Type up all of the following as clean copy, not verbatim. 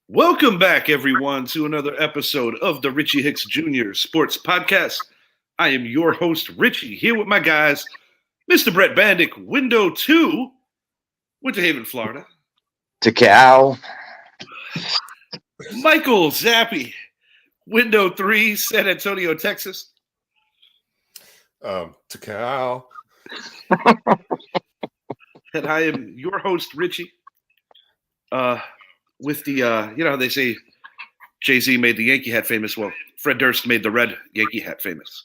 Welcome back, everyone, to another episode of the Richie Hicks Jr. Sports Podcast. I am your host, Richie, here with my guys, Mr. Brett Bandick, Window 2, Winter Haven, Florida. To Cal. Michael Zappy, Window 3, San Antonio, Texas. To Cal. And I am your host, Richie. With the, they say Jay-Z made the Yankee hat famous. Well, Fred Durst made the red Yankee hat famous.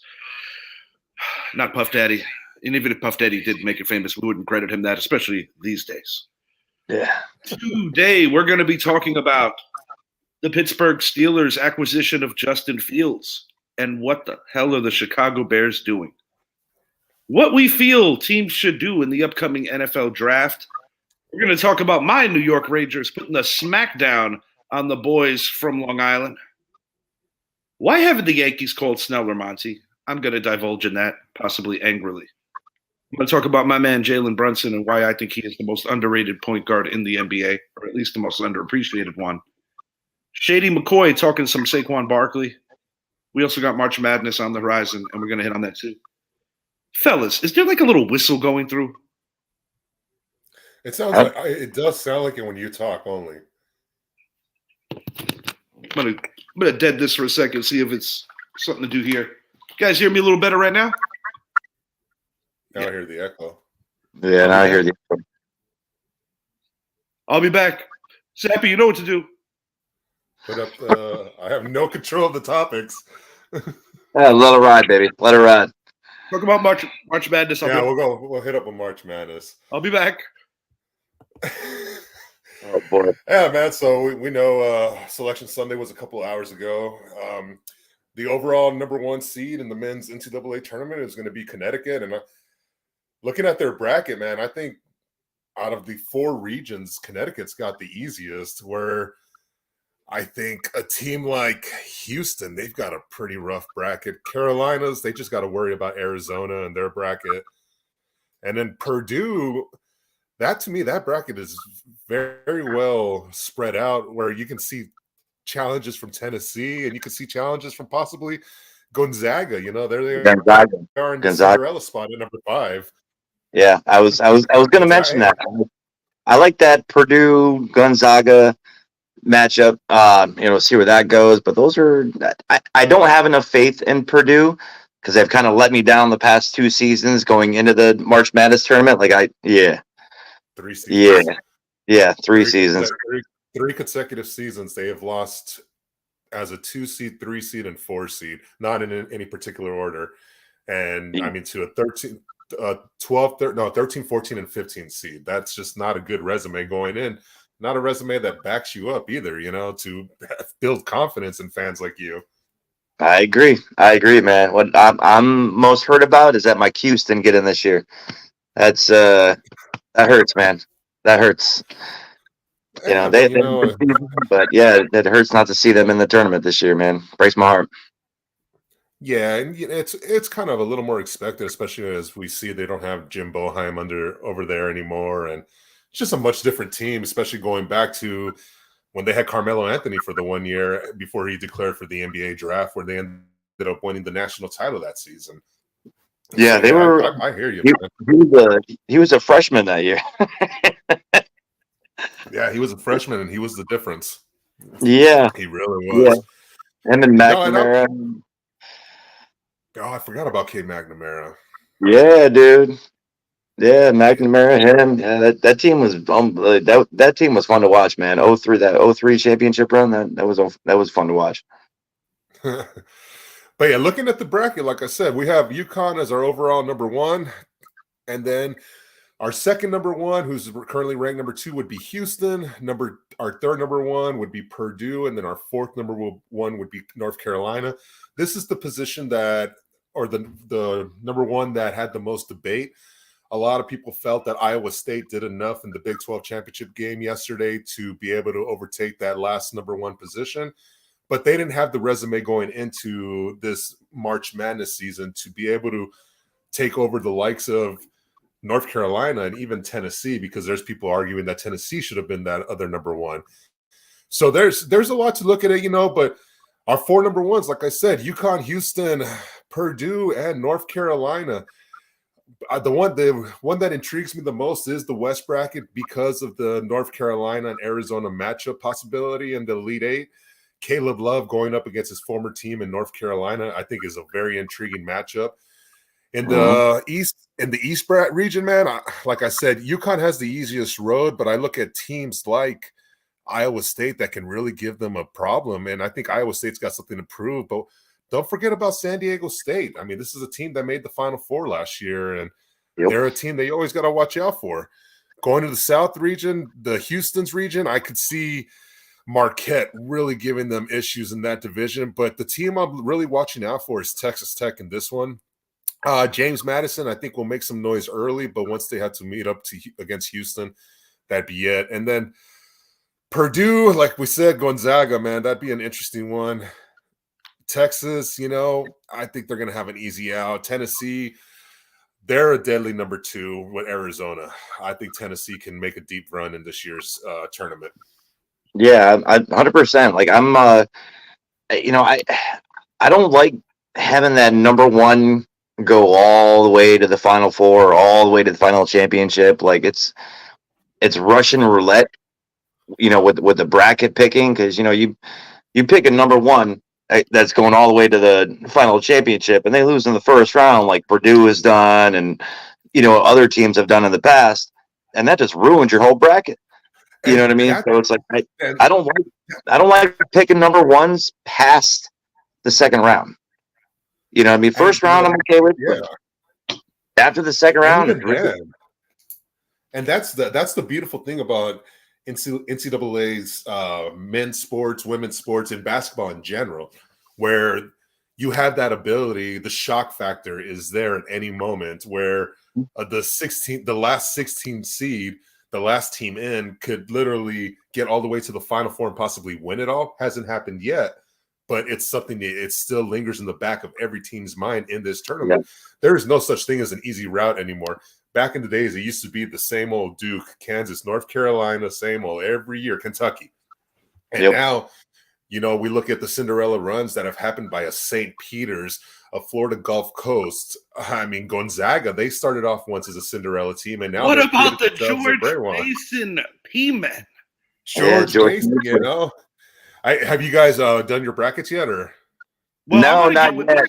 Not Puff Daddy. And even if Puff Daddy did make it famous, we wouldn't credit him that, especially these days. Yeah. Today, we're going to be talking about the Pittsburgh SteAlers acquisition of Justin Fields and what the hell are the Chicago Bears doing? What we feel teams should do in the upcoming NFL draft. We're going to talk about my New York Rangers putting the smackdown on the boys from Long Island. Why haven't the Yankees called Snell or Monty? I'm going to divulge in that, possibly angrily. I'm going to talk about my man Jalen Brunson and why I think he is the most underrated point guard in the NBA, or at least the most underappreciated one. Shady McCoy talking some Saquon Barkley. We also got March Madness on the horizon, and we're going to hit on that too. Fellas, is there like a little whistle going through? It sounds like it does sound like it when you talk only. I'm gonna dead this for a second, see if it's something to do here. You guys hear me a little better right now? Now I hear the echo. Yeah, now I hear the echo. I'll be back. Zappy, you know what to do. Put up. I have no control of the topics. Yeah, let it ride, baby. Let it ride. Talk about March Madness. We'll hit up with March Madness. I'll be back. Oh boy. Yeah, man. So we know Selection Sunday was a couple hours ago. The overall number one seed in the men's NCAA tournament is going to be Connecticut. And looking at their bracket, man, I think out of the four regions, Connecticut's got the easiest, where I think a team like Houston, they've got a pretty rough bracket. Carolinas, they just got to worry about Arizona and their bracket. And then Purdue, to me, that bracket is very well spread out, where you can see challenges from Tennessee and you can see challenges from possibly Gonzaga. You know, they are in the Cinderella spot at number 5. Yeah, I was going to mention that. I like that Purdue Gonzaga matchup. See where that goes. But those are I don't have enough faith in Purdue because they've kind of let me down the past 2 seasons going into the March Madness tournament. 3 seasons. Yeah, 3 seasons. 3 consecutive seasons they have lost as a 2 seed, 3 seed, and 4 seed, not in any particular order. And I mean, to a 13, 13, 14, and 15 seed. That's just not a good resume going in. Not a resume that backs you up either, to build confidence in fans like you. I agree, man. What I'm most hurt about is that my Q's didn't get in this year. That hurts, man. That hurts. But yeah, it hurts not to see them in the tournament this year, man. Breaks my heart. Yeah, and it's kind of a little more expected, especially as we see they don't have Jim Boeheim over there anymore, and it's just a much different team, especially going back to when they had Carmelo Anthony for the 1 year before he declared for the NBA draft, where they ended up winning the national title that season. Yeah, so, they were. I hear you. He was a freshman that year. Yeah, he was a freshman, and he was the difference. Yeah, he really was. Yeah. Him and McNamara. I forgot about Cade McNamara. Yeah, dude. Yeah, McNamara, him. Yeah, that team was that team was fun to watch, man. 03 championship run, that was fun to watch. But yeah, looking at the bracket, like I said, we have UConn as our overall number 1, and then our second number 1, who's currently ranked number 2, would be Houston. Our third number 1 would be Purdue, and then our fourth number 1 would be North Carolina. This is the position the number 1 that had the most debate. A lot of people felt that Iowa State did enough in the Big 12 championship game yesterday to be able to overtake that last number 1 position. But they didn't have the resume going into this March Madness season to be able to take over the likes of North Carolina and even Tennessee, because there's people arguing that Tennessee should have been that other number 1. So there's a lot to look at it, but our 4 number ones, like I said, UConn, Houston, Purdue, and North Carolina. The one that intrigues me the most is the West bracket because of the North Carolina and Arizona matchup possibility in the Elite Eight. Caleb Love going up against his former team in North Carolina, I think, is a very intriguing matchup. In the East region, man, like I said, UConn has the easiest road, but I look at teams like Iowa State that can really give them a problem, and I think Iowa State's got something to prove. But don't forget about San Diego State. I mean, this is a team that made the Final Four last year, and they're a team that you always got to watch out for. Going to the South region, the Houston's region, I could see Marquette really giving them issues in that division. But the team I'm really watching out for is Texas Tech in this one. James Madison, I think, will make some noise early, but once they have to meet up against Houston, that'd be it. And then Purdue, like we said, Gonzaga, man, that'd be an interesting one. Texas, I think they're going to have an easy out. Tennessee, they're a deadly number 2 with Arizona. I think Tennessee can make a deep run in this year's tournament. Yeah, 100%. Like I don't like having that number 1 go all the way to the Final Four, all the way to the final championship. Like it's Russian roulette, with the bracket picking, because you pick a number 1 that's going all the way to the final championship, and they lose in the first round, like Purdue has done, and other teams have done in the past, and that just ruins your whole bracket. You know what I mean? So it's like I don't like picking number 1s past the second round. You know what I mean? First round I'm okay with. Yeah. After the second round, and that's the beautiful thing about NCAA's men's sports, women's sports, and basketball in general, where you have that ability. The shock factor is there at any moment, where the last 16 seed, the last team in, could literally get all the way to the Final Four and possibly win it all. Hasn't happened yet, but it's something that it still lingers in the back of every team's mind in this tournament. Yeah. There is no such thing as an easy route anymore. Back in the days, it used to be the same old Duke, Kansas, North Carolina, same old every year, Kentucky. And now, we look at the Cinderella runs that have happened by a St. Peter's, a Florida Gulf Coast. I mean, Gonzaga, they started off once as a Cinderella team, and now what about the George Mason P-Men? George Mason, have you guys done your brackets yet, or? Well, no, not yet.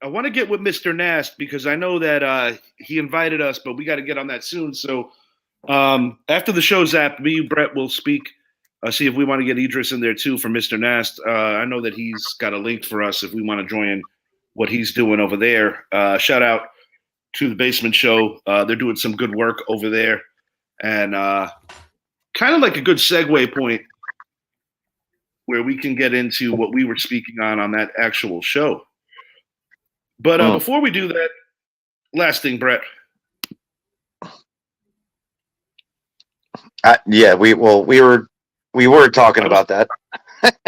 I want to get with Mr. Nast because I know that he invited us, but we got to get on that soon. So after the show, Zap, me and Brett will speak, see if we want to get Idris in there too for Mr. Nast. I know that he's got a link for us if we want to join what he's doing over there. Shout out to the Basement Show. They're doing some good work over there. And kind of like a good segue point where we can get into what we were speaking on that actual show. But before we do that, last thing, Brett. We were talking about that.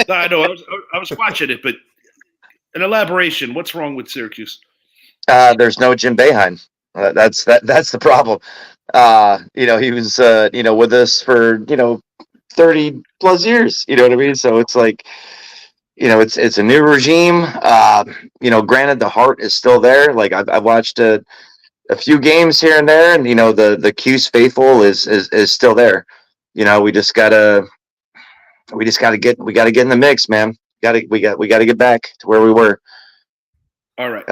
I know. I was watching it, but an elaboration. What's wrong with Syracuse? There's no Jim Boeheim. That's the problem. He was with us for 30 plus years. You know what I mean? So it's like. It's a new regime. Granted, the heart is still there. Like I've watched a few games here and there, and the Cuse faithful is still there. We gotta get in the mix, man. We gotta get back to where we were. All right.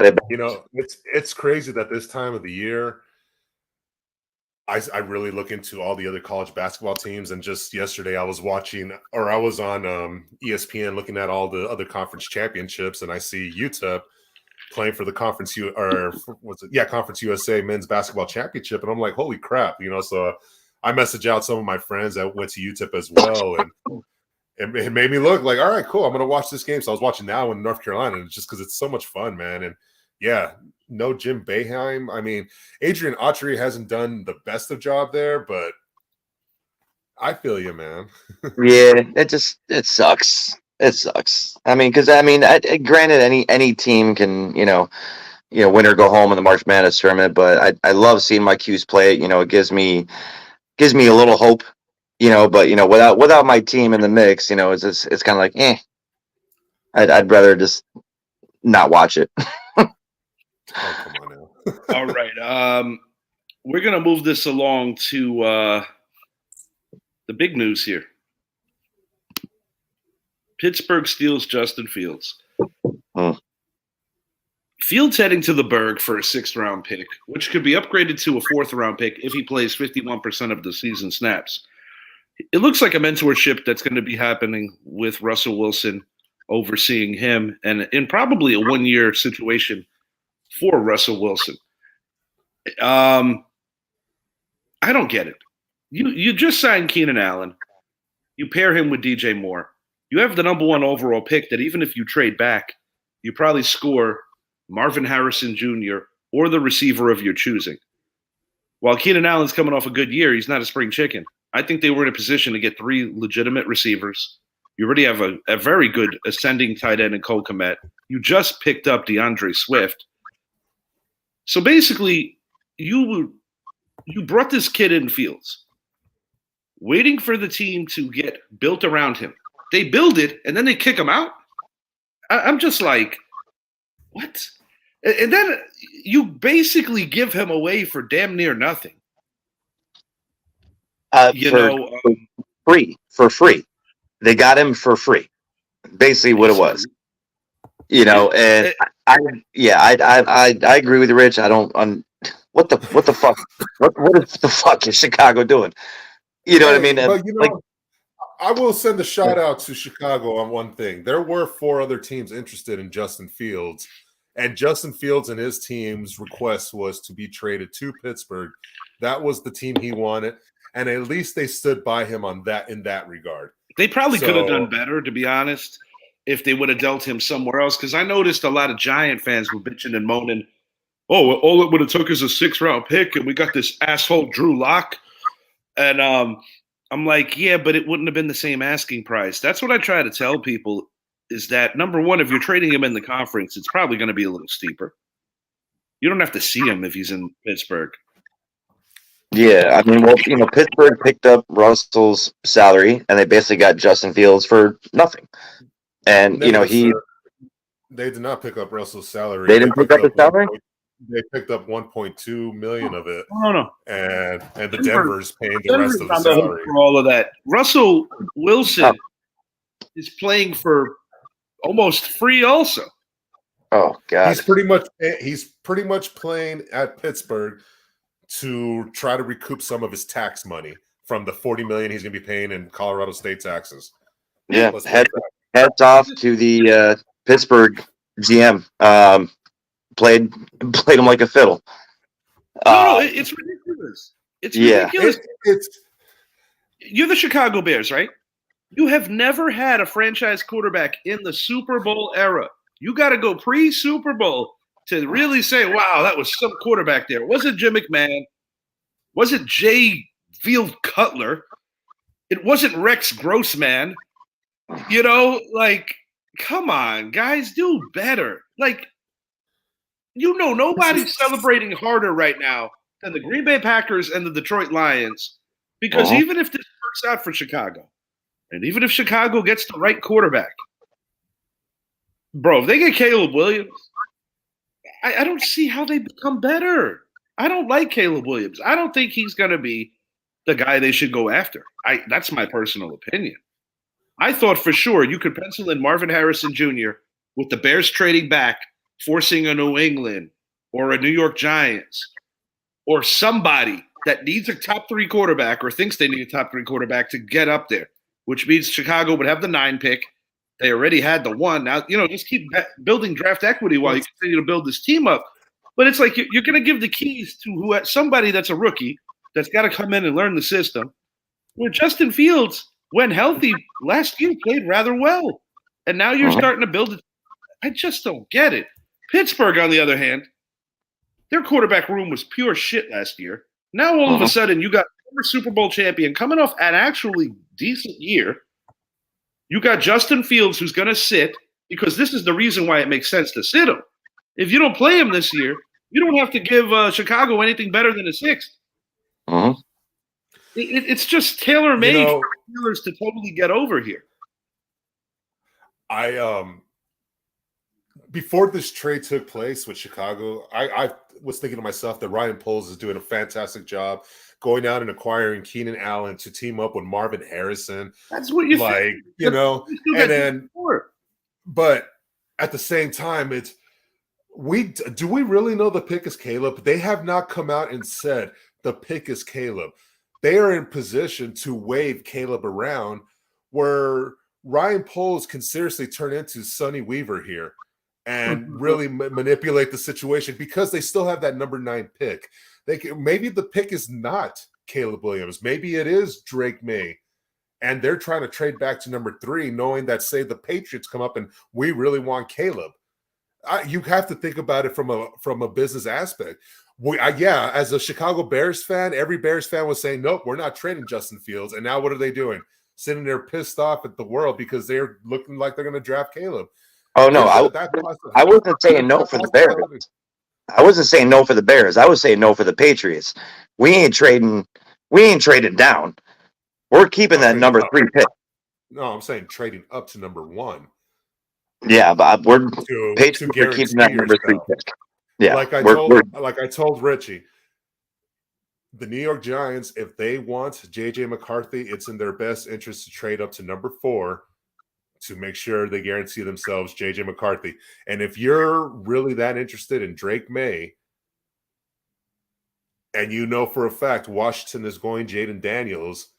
It's crazy that this time of the year, I really look into all the other college basketball teams, and just yesterday I was on ESPN looking at all the other conference championships, and I see UTEP playing for the Conference USA Men's Basketball Championship, and I'm like, holy crap, So I messaged out some of my friends that went to UTEP as well, and it made me look like, all right, cool, I'm going to watch this game. So I was watching now in North Carolina, and just because it's so much fun, man, and yeah. No Jim Boeheim. I mean, Adrian Autry hasn't done the best of job there, but I feel you, man. Yeah, it sucks. It sucks. I mean, because granted, any team can win or go home in the March Madness tournament, but I love seeing my Qs play. It gives me a little hope but without my team in the mix, it's kind of like, I'd rather just not watch it. Oh, come on now. All right. We're going to move this along to the big news here. Pittsburgh steals Justin Fields. Fields heading to the Berg for a 6th-round pick, which could be upgraded to a 4th-round pick if he plays 51% of the season snaps. It looks like a mentorship that's going to be happening with Russell Wilson overseeing him, and in probably a 1-year situation for Russell Wilson. I don't get it. You just signed Keenan Allen. You pair him with DJ Moore. You have the number 1 overall pick that even if you trade back, you probably score Marvin Harrison Jr. or the receiver of your choosing. While Keenan Allen's coming off a good year, he's not a spring chicken. I think they were in a position to get 3 legitimate receivers. You already have a very good ascending tight end in Cole Kmet. You just picked up DeAndre Swift. So basically, you brought this kid in Fields, waiting for the team to get built around him. They build it, and then they kick him out? I'm just like, what? And then you basically give him away for damn near nothing. For free. They got him for free. Basically what it was. And I agree with you, Rich. I don't what the fuck? What the fuck is Chicago doing? You know what I mean? But I will send a shout out to Chicago on one thing. There were 4 other teams interested in Justin Fields, and Justin Fields and his team's request was to be traded to Pittsburgh. That was the team he wanted, and at least they stood by him in that regard. They probably could have done better, to be honest, if they would have dealt him somewhere else. Because I noticed a lot of Giant fans were bitching and moaning, "Oh, all it would have took is a 6th-round pick, and we got this asshole Drew Lock." And I'm like, yeah, but it wouldn't have been the same asking price. That's what I try to tell people is that, number one, if you're trading him in the conference, it's probably going to be a little steeper. You don't have to see him if he's in Pittsburgh. Yeah, I mean, Pittsburgh picked up Russell's salary, and they basically got Justin Fields for nothing. And, they did not pick up Russell's salary. They didn't pick up his salary? They picked up 1.2 million of it. No. And the Denver's paying the rest of the salary. For all of that. Russell Wilson is playing for almost free also. Oh God. He's pretty much playing at Pittsburgh to try to recoup some of his tax money from the $40 million he's going to be paying in Colorado state taxes. Yeah. Hats off to the Pittsburgh GM. Played him like a fiddle. No, it's ridiculous. It's ridiculous. You're the Chicago Bears, right? You have never had a franchise quarterback in the Super Bowl era. You got to go pre-Super Bowl to really say, wow, that was some quarterback there. Was it Jim McMahon? Was it Jay Field Cutler? It wasn't Rex Grossman. Come on, guys, do better. Nobody's celebrating harder right now than the Green Bay Packers and the Detroit Lions, because even if this works out for Chicago, and even if Chicago gets the right quarterback, bro, if they get Caleb Williams, I don't see how they become better. I don't like Caleb Williams. I don't think he's going to be the guy they should go after. That's my personal opinion. I thought for sure you could pencil in Marvin Harrison Jr. with the Bears trading back, forcing a New England or a New York Giants or somebody that needs a top 3 quarterback or thinks they need a top 3 quarterback to get up there, which means Chicago would have the 9 pick. They already had the 1. Now, just keep building draft equity while you continue to build this team up. But it's like you're going to give the keys to somebody that's a rookie that's got to come in and learn the system. Where Justin Fields, when healthy, last year played rather well. And now you're starting to build it. I just don't get it. Pittsburgh, on the other hand, their quarterback room was pure shit last year. Now all of a sudden you got former Super Bowl champion coming off an actually decent year. You got Justin Fields who's going to sit, because this is the reason why it makes sense to sit him. If you don't play him this year, you don't have to give Chicago anything better than a 6th. It's just tailor-made You know, for Steelers to totally get over here. Before this trade took place with Chicago, I was thinking to myself that Ryan Poles is doing a fantastic job going out and acquiring Keenan Allen to team up with Marvin Harrison. That's what you think. You know, and then, but at the same time, do we really know the pick is Caleb? They have not come out and said the pick is Caleb. They are in position to wave Caleb around, where Ryan Poles can seriously turn into Sonny Weaver here and really manipulate the situation because they still have that number 9 pick. Maybe the pick is not Caleb Williams. Maybe it is Drake May. And they're trying to trade back to number 3, knowing that, say, the Patriots come up and we really want Caleb. You have to think about it from a business aspect. As a Chicago Bears fan, every Bears fan was saying, nope, we're not trading Justin Fields. And now what are they doing? Sitting there pissed off at the world because they're looking like they're going to draft Caleb. Oh, no, I wasn't saying no for the Bears. I wasn't saying no for the Bears. I was saying no for the Patriots. We ain't trading down. We're keeping that number 3 pick. No, I'm saying trading up to number 1. Yeah, but we're keeping that number 3 pick. Yeah, like I told Richie, the New York Giants, if they want JJ McCarthy, it's in their best interest to trade up to number 4 to make sure they guarantee themselves JJ McCarthy. And if you're really that interested in Drake May, and you know for a fact Washington is going Jaden Daniels,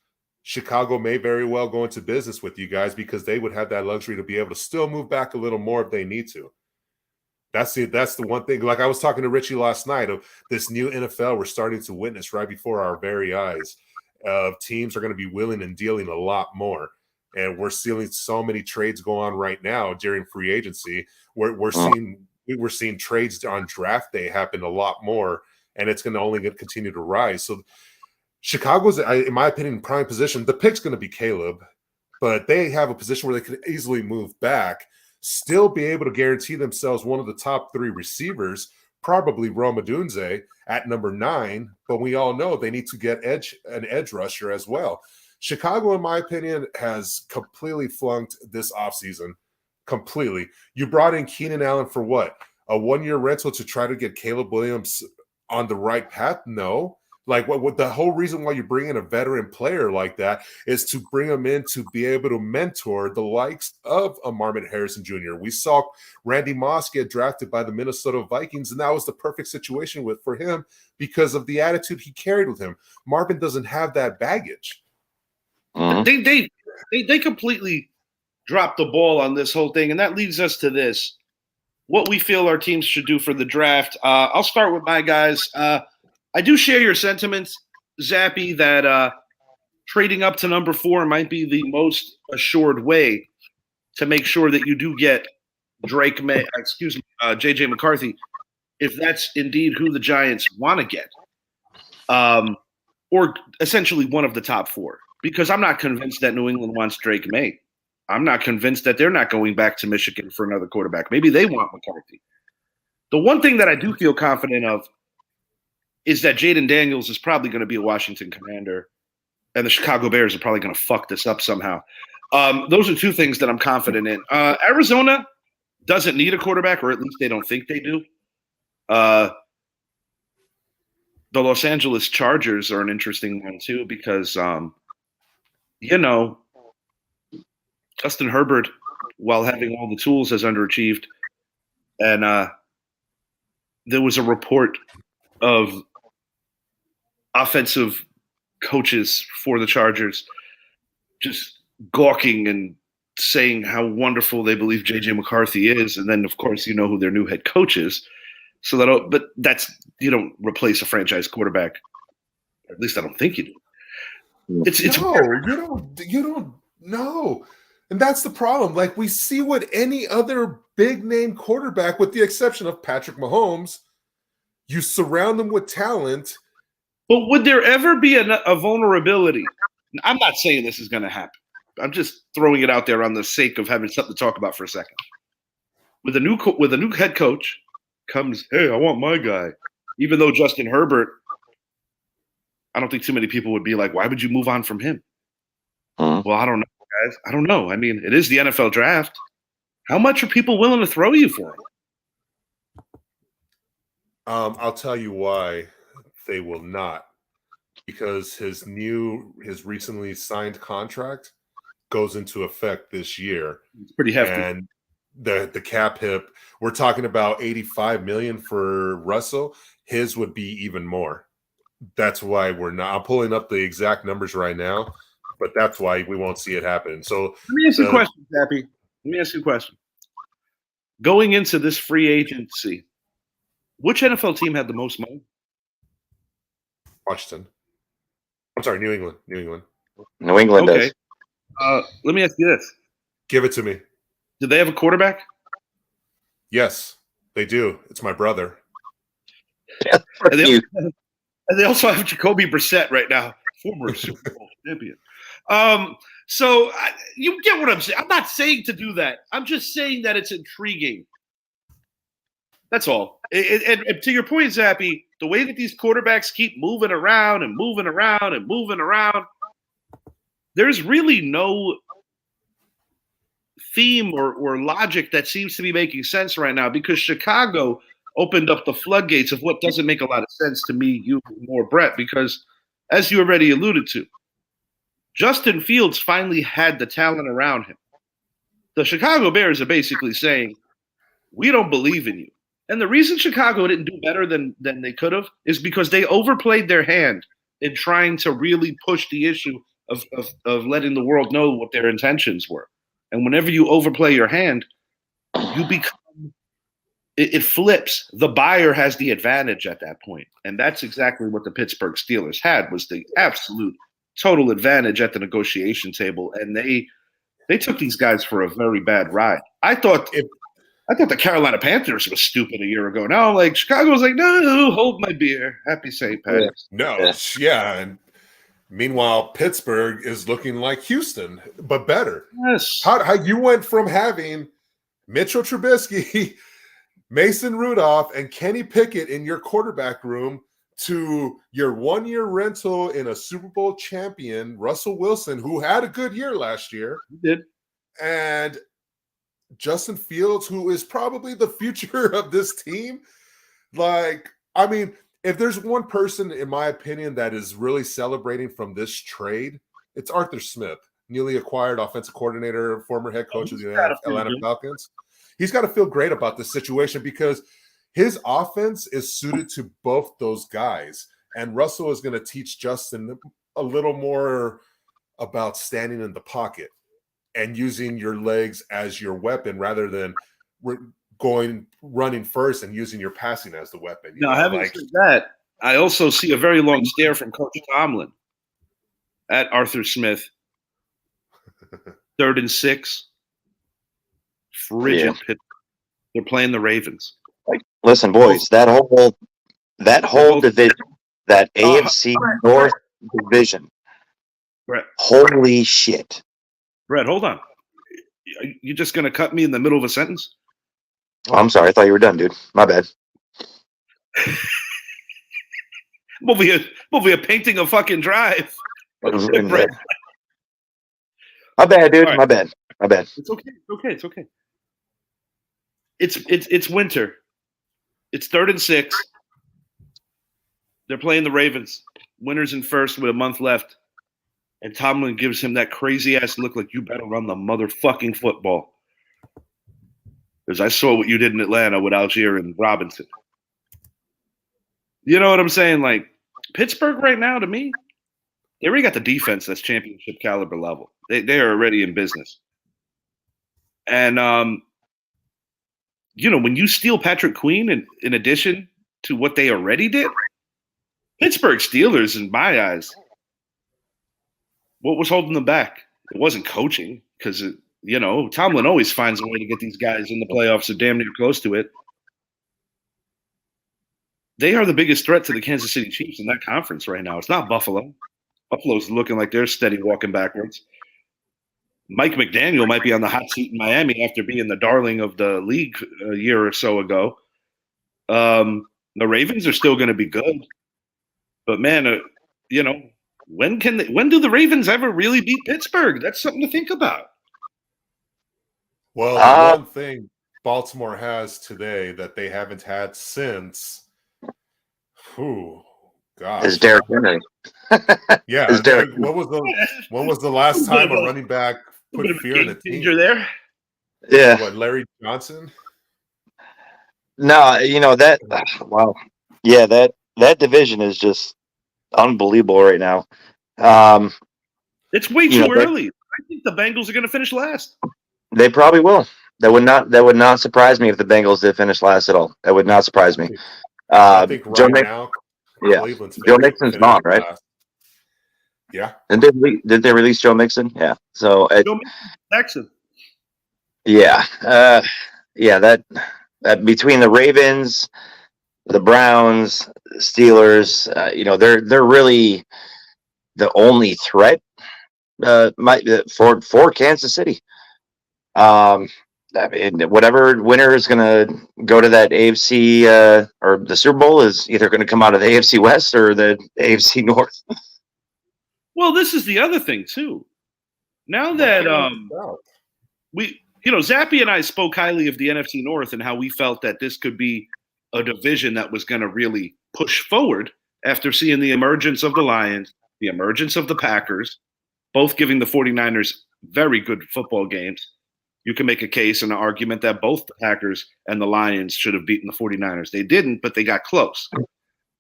Chicago may very well go into business with you guys because they would have that luxury to be able to still move back a little more if they need to. That's the one thing. Like I was talking to Richie last night of this new NFL we're starting to witness right before our very eyes. Teams are going to be willing and dealing a lot more. And we're seeing so many trades go on right now during free agency. We're seeing trades on draft day happen a lot more, and it's going to only continue to rise. So Chicago's, in my opinion, prime position. The pick's going to be Caleb, but they have a position where they can easily move back, still be able to guarantee themselves one of the top 3 receivers, probably Rome Odunze at number 9. But we all know they need to get an edge rusher as well. Chicago, in my opinion, has completely flunked this offseason. Completely. You brought in Keenan Allen for what? A 1-year rental to try to get Caleb Williams on the right path? No. Like what the whole reason why you bring in a veteran player like that is to bring him in to be able to mentor the likes of a Marvin Harrison Jr. We saw Randy Moss get drafted by the Minnesota Vikings, and that was the perfect situation for him because of the attitude he carried with him. Marvin doesn't have that baggage. They completely dropped the ball on this whole thing, and that leads us to this: what we feel our teams should do for the draft. I'll start with my guys. I do share your sentiments, Zappy, that trading up to number 4 might be the most assured way to make sure that you do get JJ McCarthy, if that's indeed who the Giants want to get, or essentially one of the top 4. Because I'm not convinced that New England wants Drake May. I'm not convinced that they're not going back to Michigan for another quarterback. Maybe they want McCarthy. The one thing that I do feel confident of is that Jaden Daniels is probably going to be a Washington Commander, and the Chicago Bears are probably going to fuck this up somehow. Those are 2 things that I'm confident in. Arizona doesn't need a quarterback, or at least they don't think they do. The Los Angeles Chargers are an interesting one, too, because, Justin Herbert, while having all the tools, has underachieved. And there was a report of offensive coaches for the Chargers just gawking and saying how wonderful they believe JJ McCarthy is. And then, of course, you know who their new head coach is. But you don't replace a franchise quarterback. Or at least I don't think you do. You don't know. And that's the problem. Like, we see what any other big name quarterback, with the exception of Patrick Mahomes, you surround them with talent. But would there ever be a vulnerability? I'm not saying this is going to happen. I'm just throwing it out there on the sake of having something to talk about for a second. With a new head coach comes, hey, I want my guy. Even though Justin Herbert I don't think too many people would be like, why would you move on from him? Mhm. Well, I don't know, guys. I don't know. I mean, it is the NFL draft. How much are people willing to throw you for him? I'll tell you why they will not, because his recently signed contract goes into effect this year, It's pretty hefty. and the cap hit, we're talking about 85 million for Russell. His would be even more. That's why we're not. I'm pulling up the exact numbers right now, but that's why we won't see it happen. So Let me ask you a question, Zappy. Let me ask you a question. Going into this free agency, which NFL team had the most money? Washington. I'm sorry, New England. New England Okay. does. Let me ask you this. Give it to me. Do they have a quarterback? Yes, they do. It's my brother. Fuck And they, you. and they also have Jacoby Brissett right now, former Super Bowl champion. So you get what I'm saying. I'm not saying to do that. I'm just saying that it's intriguing. That's all. And to your point, Zappy, the way that these quarterbacks keep moving around and moving around and moving around, there's really no theme or logic that seems to be making sense right now, because Chicago opened up the floodgates of what doesn't make a lot of sense to me, you, or Brett, because as you already alluded to, Justin Fields finally had the talent around him. The Chicago Bears are basically saying, we don't believe in you. And the reason Chicago didn't do better than they could have is because they overplayed their hand in trying to really push the issue of letting the world know what their intentions were. And whenever you overplay your hand, you become it flips. The buyer has the advantage at that point. And that's exactly what the Pittsburgh SteAlers had, was the absolute total advantage at the negotiation table. And they took these guys for a very bad ride. I thought the Carolina Panthers was stupid a year ago. Now, like, Chicago was like, no, hold my beer. Happy St. Patrick's. No, yeah. And meanwhile, Pittsburgh is looking like Houston, but better. Yes. How you went from having Mitchell Trubisky, Mason Rudolph, and Kenny Pickett in your quarterback room to your 1-year rental in a Super Bowl champion, Russell Wilson, who had a good year last year. He did. And Justin Fields, who is probably the future of this team. Like, I mean, if there's one person, in my opinion, that is really celebrating from this trade, it's Arthur Smith, newly acquired offensive coordinator, former head coach of the Atlanta Falcons. He's got to feel great about this situation because his offense is suited to both those guys. And Russell is going to teach Justin a little more about standing in the pocket and using your legs as your weapon rather than running first and using your passing as the weapon. Now, having said that, I also see a very long stare from Coach Tomlin at Arthur Smith. 3rd and 6. Frigid pit. They're playing the Ravens. Listen, boys, that whole division, that AFC North division, Brett. Holy shit. Brett, hold on. You just going to cut me in the middle of a sentence? Oh, I'm sorry. I thought you were done, dude. My bad. Movie a painting a fucking drive. My bad, dude. Right. My bad. It's okay. It's winter. It's 3rd and 6. They're playing the Ravens. Winners in first with a month left. And Tomlin gives him that crazy ass look like, you better run the motherfucking football. Because I saw what you did in Atlanta with Algier and Robinson. You know what I'm saying? Like, Pittsburgh right now, to me, they already got the defense that's championship caliber level. They are already in business. And, when you steal Patrick Queen in addition to what they already did, Pittsburgh SteAlers, in my eyes, what was holding them back? It wasn't coaching, because, Tomlin always finds a way to get these guys in the playoffs or damn near close to it. They are the biggest threat to the Kansas City Chiefs in that conference right now. It's not Buffalo. Buffalo's looking like they're steady walking backwards. Mike McDaniel might be on the hot seat in Miami after being the darling of the league a year or so ago. The Ravens are still going to be good. But, man, you know, when do the Ravens ever really beat Pittsburgh? That's something to think about. Well, the one thing Baltimore has today that they haven't had since, gosh, is Derrick Henry. Yeah, when was the last time a running back put fear in a team? There. Yeah. What, Larry Johnson? No, that. Wow. Yeah, that division is just unbelievable right now. It's way too early. I think the Bengals are going to finish last. They probably will. That would not surprise me if the Bengals did finish last at all. That would not surprise me. I think now, Cleveland's Joe Mixon's gone, right? Last. Yeah. And did they release Joe Mixon? Yeah. So Joe Mixon, Texan. Yeah. That between the Ravens, the Browns, Steelers, they're really the only threat for Kansas City. Whatever winner is going to go to that AFC or the Super Bowl is either going to come out of the AFC West or the AFC North. Well, this is the other thing too. Now that Zappy and I spoke highly of the NFC North and how we felt that this could be a division that was going to really push forward after seeing the emergence of the Lions, the emergence of the Packers, both giving the 49ers very good football games. You can make a case and an argument that both the Packers and the Lions should have beaten the 49ers. They didn't, but they got close.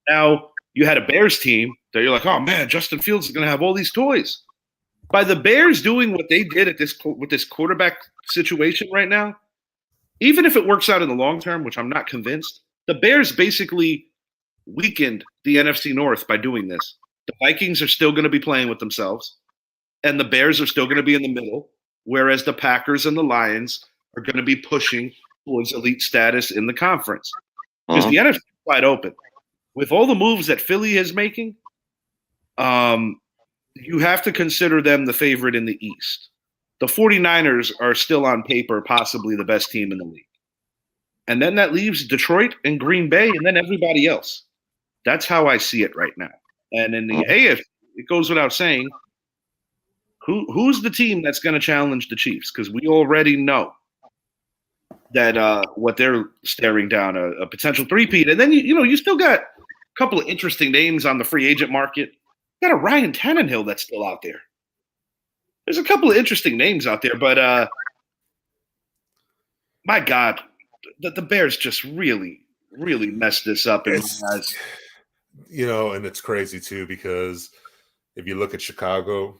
Now, you had a Bears team that you're like, oh, man, Justin Fields is going to have all these toys. By the Bears doing what they did with this quarterback situation right now, even if it works out in the long term, which I'm not convinced, the Bears basically weakened the NFC North by doing this. The Vikings are still going to be playing with themselves, and the Bears are still going to be in the middle, whereas the Packers and the Lions are going to be pushing towards elite status in the conference. Because the NFC is wide open. With all the moves that Philly is making, you have to consider them the favorite in the East. The 49ers are still on paper possibly the best team in the league. And then that leaves Detroit and Green Bay and then everybody else. That's how I see it right now. And in the AFC, it goes without saying, who's the team that's going to challenge the Chiefs? Because we already know that what they're staring down, a potential three-peat. And then, you still got a couple of interesting names on the free agent market. You got a Ryan Tannehill that's still out there. There's a couple of interesting names out there, but my God, the Bears just really, really messed this up. And it's crazy too, because if you look at Chicago,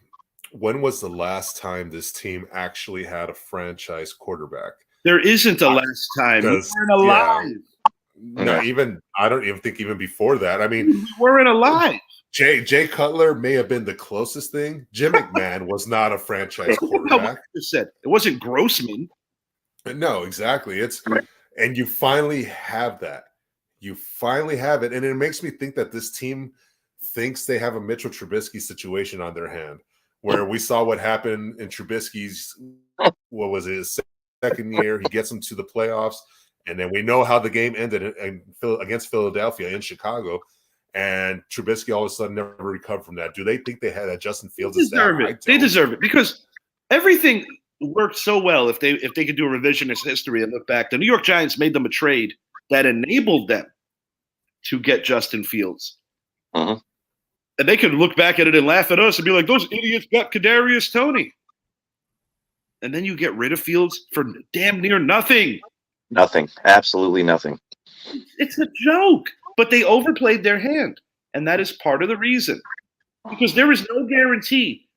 when was the last time this team actually had a franchise quarterback? There isn't a last time. We weren't alive. I don't even think even before that. I mean, we weren't alive. Jay Cutler may have been the closest thing. Jim McMahon was not a franchise quarterback. It wasn't Grossman. No, exactly. And you finally have that. You finally have it. And it makes me think that this team thinks they have a Mitchell Trubisky situation on their hand, where we saw what happened in Trubisky's, his second year. He gets them to the playoffs. And then we know how the game ended against Philadelphia in Chicago. And Trubisky all of a sudden never recovered from that. Do they think they had that Justin Fields? They deserve it because everything worked so well. If they could do a revisionist history and look back, the New York Giants made them a trade that enabled them to get Justin Fields. Uh-huh. And they could look back at it and laugh at us and be like, those idiots got Kadarius Toney. And then you get rid of Fields for damn near nothing. Nothing. Absolutely nothing. It's a joke. But they overplayed their hand. And that is part of the reason. Because there is no guarantee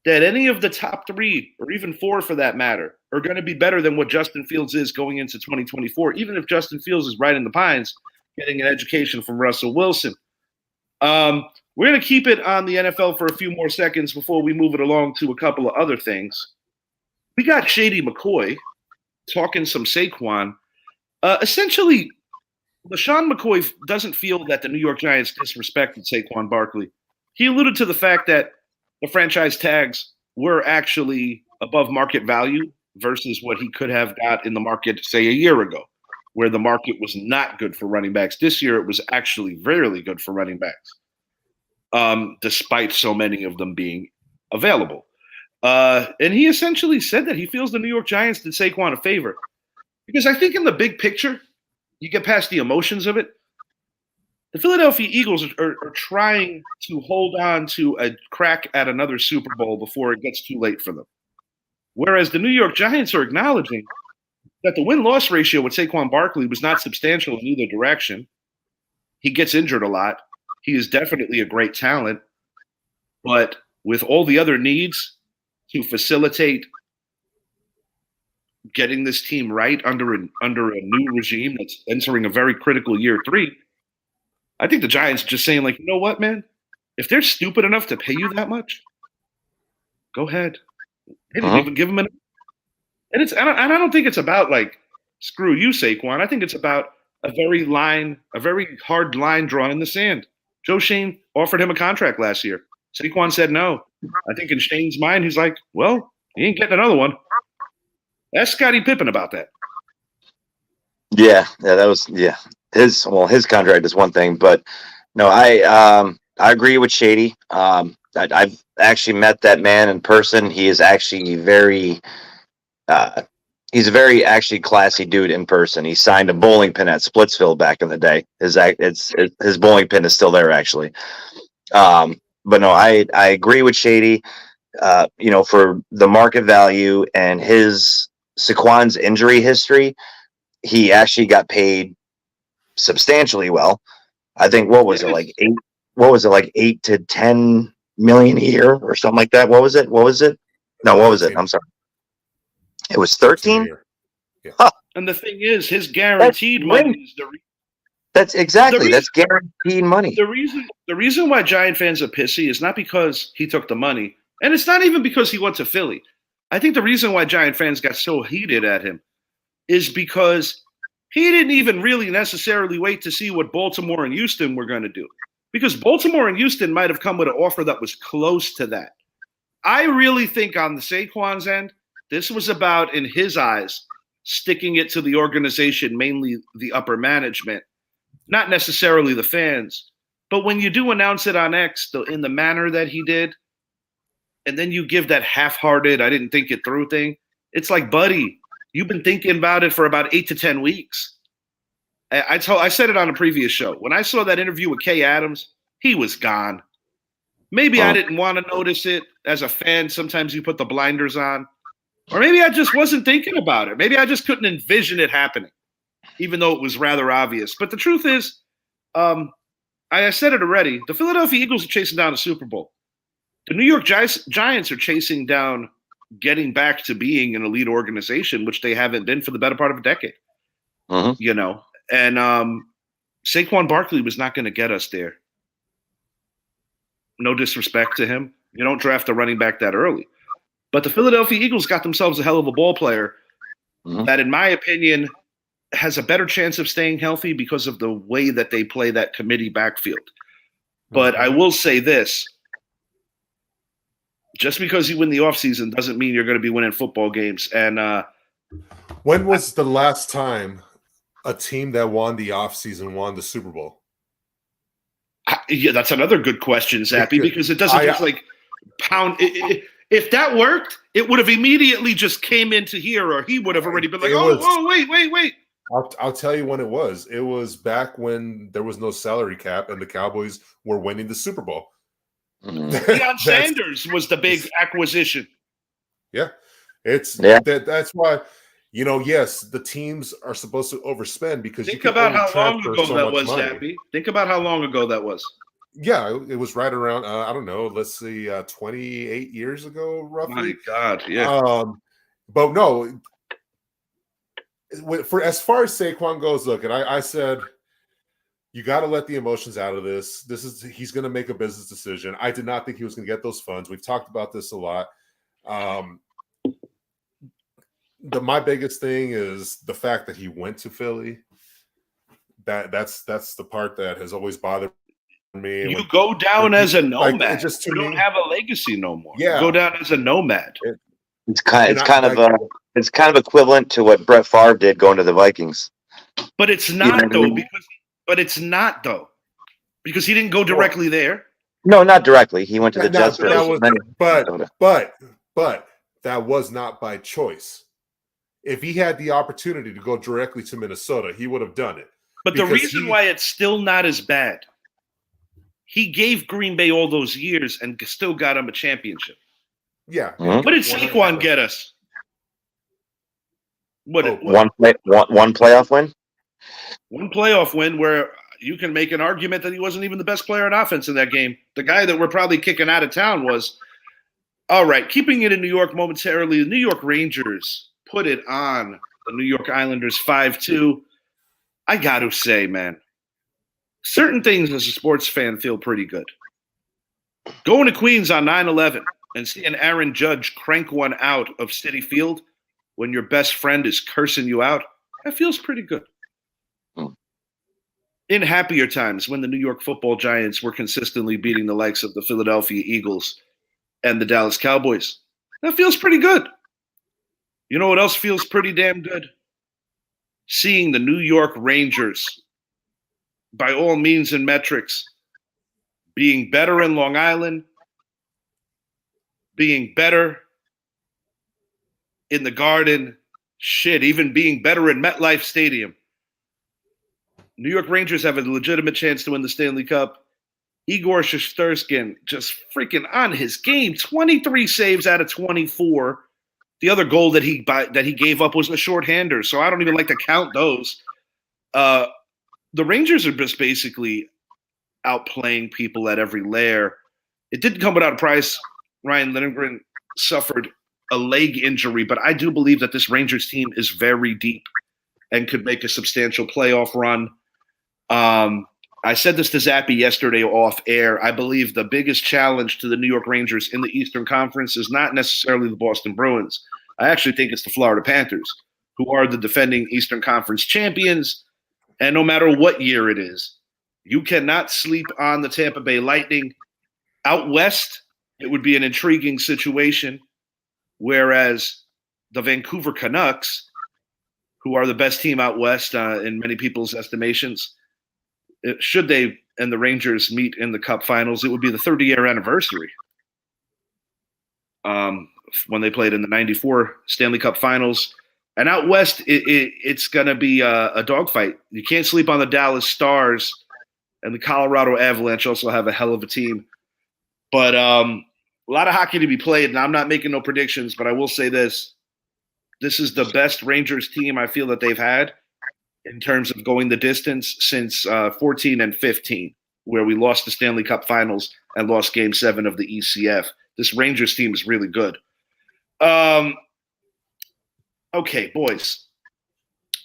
that any of the top three, or even four for that matter, are going to be better than what Justin Fields is going into 2024, even if Justin Fields is right in the pines, getting an education from Russell Wilson. We're going to keep it on the NFL for a few more seconds before we move it along to a couple of other things. We got Shady McCoy talking some Saquon. Essentially, LaShawn McCoy doesn't feel that the New York Giants disrespected Saquon Barkley. He alluded to the fact that the franchise tags were actually above market value versus what he could have got in the market, say, a year ago, where the market was not good for running backs. This year, it was actually really good for running backs. despite so many of them being available. And he essentially said that he feels the New York Giants did Saquon a favor. Because I think in the big picture, you get past the emotions of it, the Philadelphia Eagles are trying to hold on to a crack at another Super Bowl before it gets too late for them. Whereas the New York Giants are acknowledging that the win-loss ratio with Saquon Barkley was not substantial in either direction. He gets injured a lot. He is definitely a great talent. But with all the other needs to facilitate getting this team right under a new regime that's entering a very critical year 3, I think the Giants are just saying, like, you know what, man? If they're stupid enough to pay you that much, go ahead. They didn't even give him an. And I don't think it's about like screw you, Saquon. I think it's about a very hard line drawn in the sand. Joe Shane offered him a contract last year. Saquon said no. I think in Shane's mind, he's like, well, he ain't getting another one. Ask Scottie Pippen about that. Yeah, that was his contract is one thing, but no, I agree with Shady. I've actually met that man in person. He is actually he's a very actually classy dude in person. He signed a bowling pin at Splitsville back in the day. His bowling pin is still there actually. But no, I agree with Shady. For the market value and his Saquon's injury history, he actually got paid substantially well. I think what was it like 8 to 10 million a year or something like that? What was it? No, what was it? I'm sorry. It was 13. Yeah. Huh. And the thing is, his guaranteed money is that's guaranteed money. The reason why Giant fans are pissy is not because he took the money, and it's not even because he went to Philly. I think the reason why Giant fans got so heated at him is because he didn't even really necessarily wait to see what Baltimore and Houston were going to do. Because Baltimore and Houston might have come with an offer that was close to that. I really think on the Saquon's end, this was about, in his eyes, sticking it to the organization, mainly the upper management, not necessarily the fans. But when you do announce it on X in the manner that he did, and then you give that half-hearted, I didn't think it through thing, it's like, buddy, you've been thinking about it for about 8 to 10 weeks. I said it on a previous show. When I saw that interview with Kay Adams, he was gone. Maybe I didn't want to notice it. As a fan, sometimes you put the blinders on. Or maybe I just wasn't thinking about it. Maybe I just couldn't envision it happening, even though it was rather obvious. But the truth is, I said it already, the Philadelphia Eagles are chasing down a Super Bowl. The New York Giants are chasing down getting back to being an elite organization, which they haven't been for the better part of a decade. And Saquon Barkley was not going to get us there. No disrespect to him. You don't draft a running back that early. But the Philadelphia Eagles got themselves a hell of a ball player that, in my opinion, has a better chance of staying healthy because of the way that they play that committee backfield. But I will say this. Just because you win the offseason doesn't mean you're going to be winning football games. And when was the last time a team that won the offseason won the Super Bowl? Yeah, that's another good question, Zappy, because it doesn't just like pound. If that worked, it would have immediately just came into here, or he would have already been like, wait. I'll tell you when it was. It was back when there was no salary cap and the Cowboys were winning the Super Bowl. Deion Sanders was the big acquisition. Yeah. That's why, yes, the teams are supposed to overspend because think about how long ago that was, Zappy. Think about how long ago that was. Yeah, it was right around, I don't know, let's see, 28 years ago, roughly. My God, yeah. But no, for as far as Saquon goes, look, and I said, you got to let the emotions out of this. He's going to make a business decision. I did not think he was going to get those funds. We've talked about this a lot. My biggest thing is the fact that he went to Philly. That's the part that has always bothered me. You go down as a nomad. You don't have a legacy no more. Yeah. You go down as a nomad. It's kind of equivalent to what Brett Favre did going to the Vikings. But it's not because he didn't go directly there. No, not directly. He went to the That- Jets that first. was- then but that was not by choice. If he had the opportunity to go directly to Minnesota, he would have done it. But the Because reason why it's still not as bad, he gave Green Bay all those years and still got him a championship. Yeah. Mhm. What did Saquon get us? What one playoff win. one playoff win where you can make an argument that he wasn't even the best player on offense in that game. The guy that we're probably kicking out of town was. All right, keeping it in New York momentarily, the New York Rangers put it on the New York Islanders 5-2. I got to say, man, certain things as a sports fan feel pretty good. Going to Queens on 9/11 and seeing Aaron Judge crank one out of Citi Field when your best friend is cursing you out, that feels pretty good. In happier times, when the New York Football Giants were consistently beating the likes of the Philadelphia Eagles and the Dallas Cowboys, that feels pretty good. You know what else feels pretty damn good? Seeing the New York Rangers, by all means and metrics, being better in Long Island, being better in the Garden, shit, even being better in MetLife Stadium. New York Rangers have a legitimate chance to win the Stanley Cup. Igor Shesterkin just freaking on his game. 23 saves out of 24. The other goal that he gave up was a shorthander, so I don't even like to count those. The Rangers are just basically outplaying people at every layer. It didn't come without a price. Ryan Lindgren suffered a leg injury, but I do believe that this Rangers team is very deep and could make a substantial playoff run. I said this to Zappy yesterday off air. I believe the biggest challenge to the New York Rangers in the Eastern Conference is not necessarily the Boston Bruins. I actually think it's the Florida Panthers, who are the defending Eastern Conference champions. And no matter what year it is, you cannot sleep on the Tampa Bay Lightning. Out west, it would be an intriguing situation, whereas the Vancouver Canucks, who are the best team out west in many people's estimations, should they and the Rangers meet in the Cup Finals, it would be the 30-year anniversary when they played in the '94 Stanley Cup Finals. And out west, it's going to be a dogfight. You can't sleep on the Dallas Stars, and the Colorado Avalanche also have a hell of a team. But a lot of hockey to be played, and I'm not making no predictions, but I will say this. This is the best Rangers team I feel that they've had in terms of going the distance since 14 and 15, where we lost the Stanley Cup Finals and lost Game 7 of the ECF. This Rangers team is really good. Okay, boys.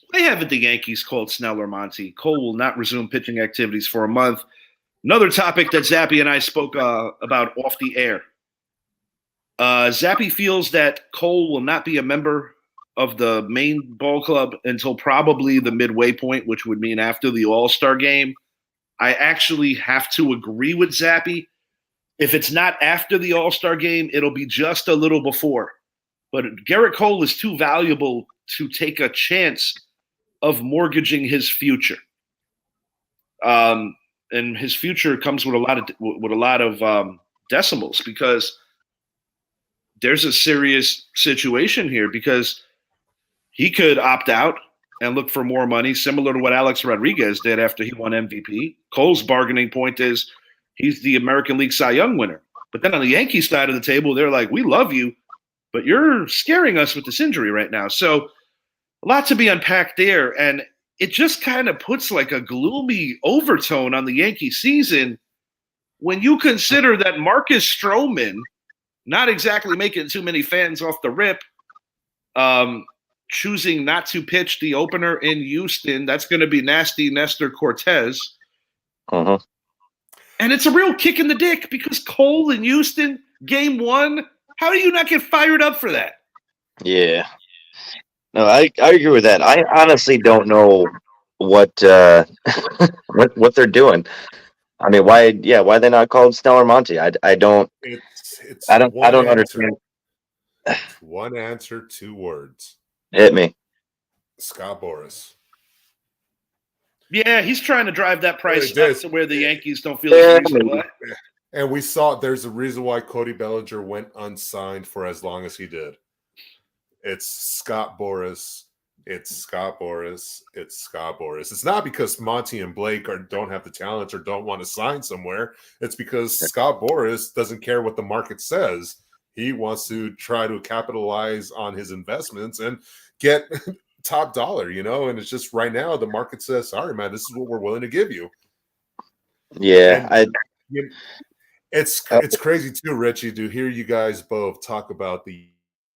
Why haven't the Yankees called Snell or Monty? Cole will not resume pitching activities for a month. Another topic that Zappy and I spoke about off the air. Zappy feels that Cole will not be a member of the main ball club until probably the midway point, which would mean after the All-Star game. I actually have to agree with Zappy. If it's not after the All-Star game, it'll be just a little before. But Garrett Cole is too valuable to take a chance of mortgaging his future. And his future comes with a lot of decimals, because there's a serious situation here, because he could opt out and look for more money, similar to what Alex Rodriguez did after he won MVP. Cole's bargaining point is he's the American League Cy Young winner. But then on the Yankees side of the table, they're like, we love you, but you're scaring us with this injury right now. So a lot to be unpacked there. And it just kind of puts like a gloomy overtone on the Yankee season when you consider that Marcus Stroman, not exactly making too many fans off the rip, choosing not to pitch the opener in Houston. That's going to be nasty Nestor Cortez. Uh-huh. And it's a real kick in the dick, because Cole in Houston, game 1, how do you not get fired up for that? Yeah. No, I agree with that. I honestly don't know what what they're doing. I mean, why they not called Snell or Monty? I don't understand. One answer, 2 words. Hit me. Scott Boras. Yeah, he's trying to drive that price It up to where the Yankees don't feel it's reasonable. And we saw there's a reason why Cody Bellinger went unsigned for as long as he did. It's Scott Boras. It's Scott Boras. It's Scott Boras. It's not because Monty and Blake don't have the talent or don't want to sign somewhere. It's because Scott Boras doesn't care what the market says. He wants to try to capitalize on his investments and get top dollar, And it's just right now the market says, sorry, man, this is what we're willing to give you. Yeah. It's crazy too, Richie, to hear you guys both talk about the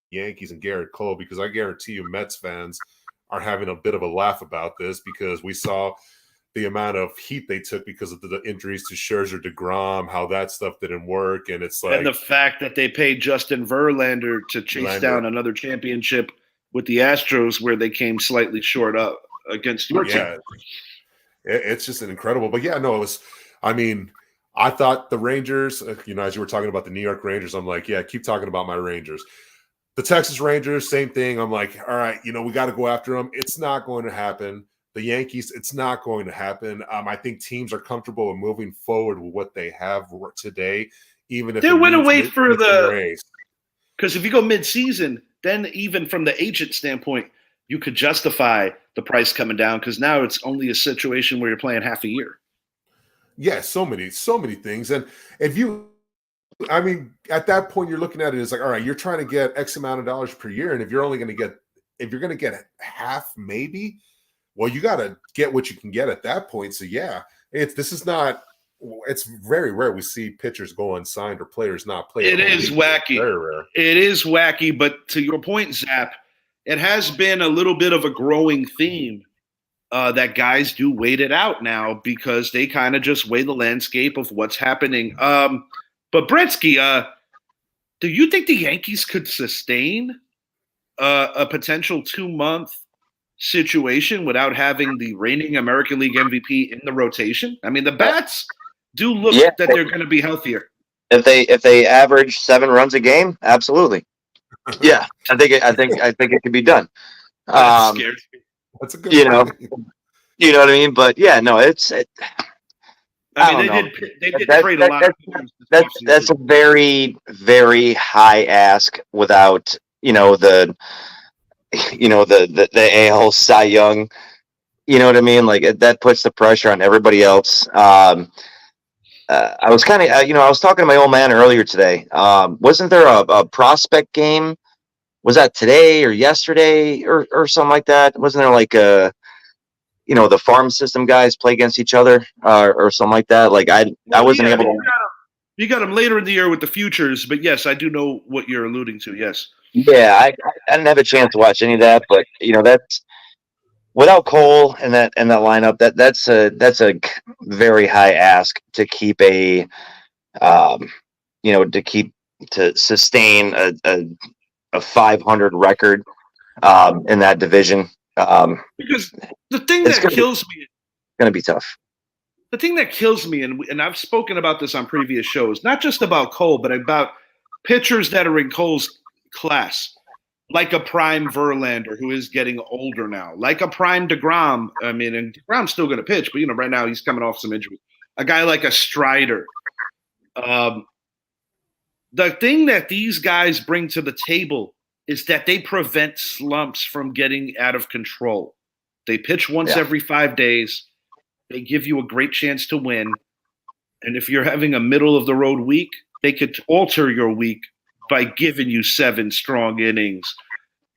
Yankees and Garrett Cole, because I guarantee you Mets fans are having a bit of a laugh about this because we saw the amount of heat they took because of the injuries to Scherzer, DeGrom, how that stuff didn't work. And it's like, and the fact that they paid Justin Verlander to chase down another championship with the Astros where they came slightly short up against your team. It's just incredible. But yeah, no, it was, I thought the Rangers, as you were talking about the New York Rangers, I'm like, yeah, keep talking about my Rangers. The Texas Rangers, same thing. I'm like, all right, we got to go after them. It's not going to happen. The Yankees, it's not going to happen. I think teams are comfortable with moving forward with what they have today, even if they went away for the race. Because if you go mid-season, then even from the agent standpoint, you could justify the price coming down because now it's only a situation where you're playing half a year. Yeah, so many things. And if you at that point, you're looking at it as like, all right, you're trying to get X amount of dollars per year. And if you're going to get half, maybe, well, you got to get what you can get at that point. So yeah, it's very rare we see pitchers go unsigned or players not play. It is wacky. Very rare. It is wacky. But to your point, Zap, it has been a little bit of a growing theme that guys do wait it out now because they kind of just weigh the landscape of what's happening. But Bretsky, do you think the Yankees could sustain a potential 2-month situation without having the reigning American League MVP in the rotation? The bats do look that they're going to be healthier. If they average 7 runs a game, absolutely. Yeah, I think it could be done. That's scared. That's a good. You know what I mean. But yeah, no, they did trade a lot. That's a very, very high ask without the AL Cy Young. You know what I mean? Like that puts the pressure on everybody else. I was kind of I was talking to my old man earlier today. Wasn't there a prospect game? Was that today or yesterday or something like that? Wasn't there like the farm system guys play against each other or something like that? Like I wasn't able to. You got them later in the year with the futures, but yes, I do know what you're alluding to. Yes. Yeah, I didn't have a chance to watch any of that, but that's without Cole and that lineup. That's a very high ask to keep to sustain a 500 record in that division. Because the thing that kills me is going to be tough. The thing that kills me, and I've spoken about this on previous shows, not just about Cole, but about pitchers that are in Cole's class, like a prime Verlander, who is getting older now, like a prime DeGrom. And DeGrom's still going to pitch, but right now he's coming off some injury. A guy like a Strider. The thing that these guys bring to the table is that they prevent slumps from getting out of control. They pitch once every 5 days. They give you a great chance to win. And if you're having a middle-of-the-road week, they could alter your week by giving you 7 strong innings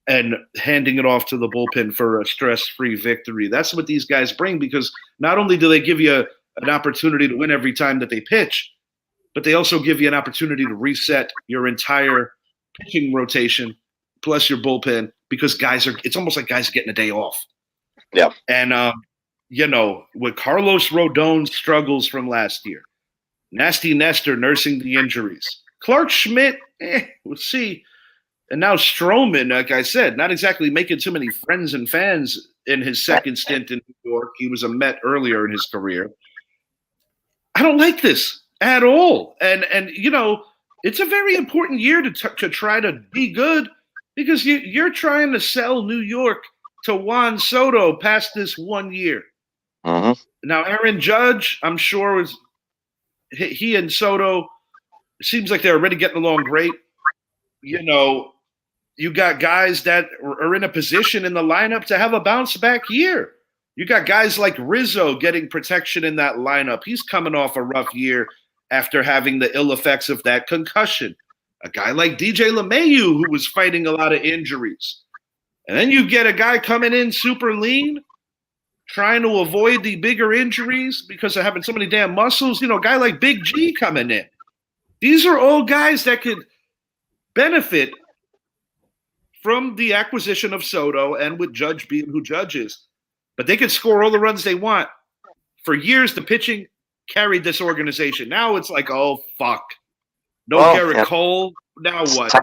and handing it off to the bullpen for a stress-free victory. That's what these guys bring, because not only do they give you an opportunity to win every time that they pitch, but they also give you an opportunity to reset your entire pitching rotation plus your bullpen, because it's almost like guys are getting a day off. Yeah. And, with Carlos Rodon's struggles from last year, Nasty Nestor nursing the injuries, Clark Schmidt, we'll see. And now Stroman, like I said, not exactly making too many friends and fans in his second stint in New York. He was a Met earlier in his career. I don't like this at all. And it's a very important year to try to be good, because you're trying to sell New York to Juan Soto past this 1 year. Uh-huh. Now, Aaron Judge, I'm sure, is he and Soto, it seems like they're already getting along great. You know, you got guys that are in a position in the lineup to have a bounce back year. You got guys like Rizzo getting protection in that lineup. He's coming off a rough year after having the ill effects of that concussion. A guy like DJ LeMahieu, who was fighting a lot of injuries. And then you get a guy coming in super lean, trying to avoid the bigger injuries because of having so many damn muscles. You know, a guy like Big G coming in. These are all guys that could benefit from the acquisition of Soto and with Judge being who Judge is. But they could score all the runs they want. For years, the pitching carried this organization. Now it's like, oh, fuck. No Garrett Cole. Now what?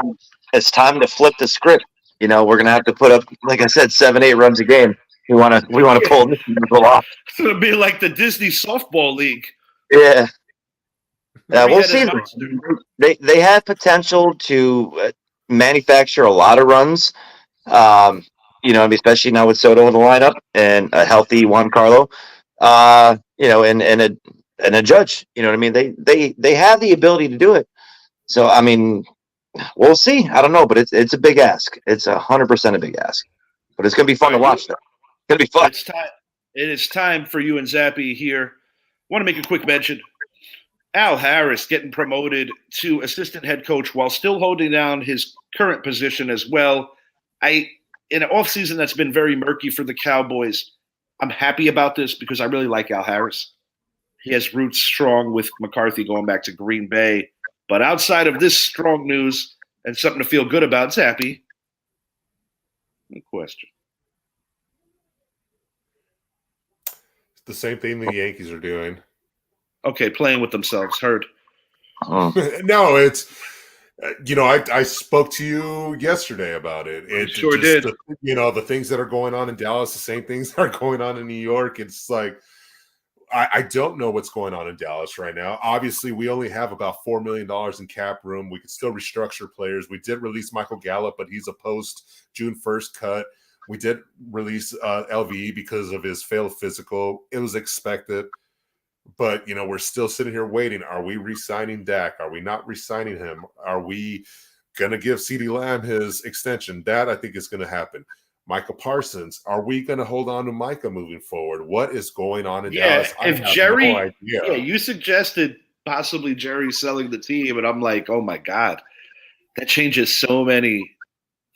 It's time to flip the script. You know, we're going to have to put up, like I said, 7-8 runs a game. We want to pull this off. It's going to be like the Disney softball league. Yeah. We'll see. They have potential to manufacture a lot of runs. You know, especially now with Soto in the lineup and a healthy Juan Carlo. You know, and a Judge. You know what I mean? They have the ability to do it. So I mean, we'll see. I don't know, but it's a big ask. It's 100% a big ask. But it's gonna be fun to watch. Though. It's gonna be fun. It is time for you and Zappy here. I want to make a quick mention. Al Harris getting promoted to assistant head coach while still holding down his current position as well. In an offseason that's been very murky for the Cowboys, I'm happy about this because I really like Al Harris. He has roots strong with McCarthy going back to Green Bay. But outside of this strong news and something to feel good about, Zappy, no question. It's the same thing the Yankees are doing. Okay, playing with themselves. Heard. Oh. No, it's you know, I spoke to you yesterday about it. It sure did. You know, the things that are going on in Dallas, the same things that are going on in New York. It's like I don't know what's going on in Dallas right now. Obviously, we only have about $4 million in cap room. We could still restructure players. We did release Michael Gallup, but he's a post-June 1st cut. We did release LVE because of his failed physical. It was expected. But, you know, we're still sitting here waiting. Are we re-signing Dak? Are we not re-signing him? Are we going to give CeeDee Lamb his extension? That, I think, is going to happen. Micah Parsons, are we going to hold on to Micah moving forward? What is going on in Dallas? If Jerry, you suggested possibly Jerry selling the team, and I'm like, oh my God, that changes so many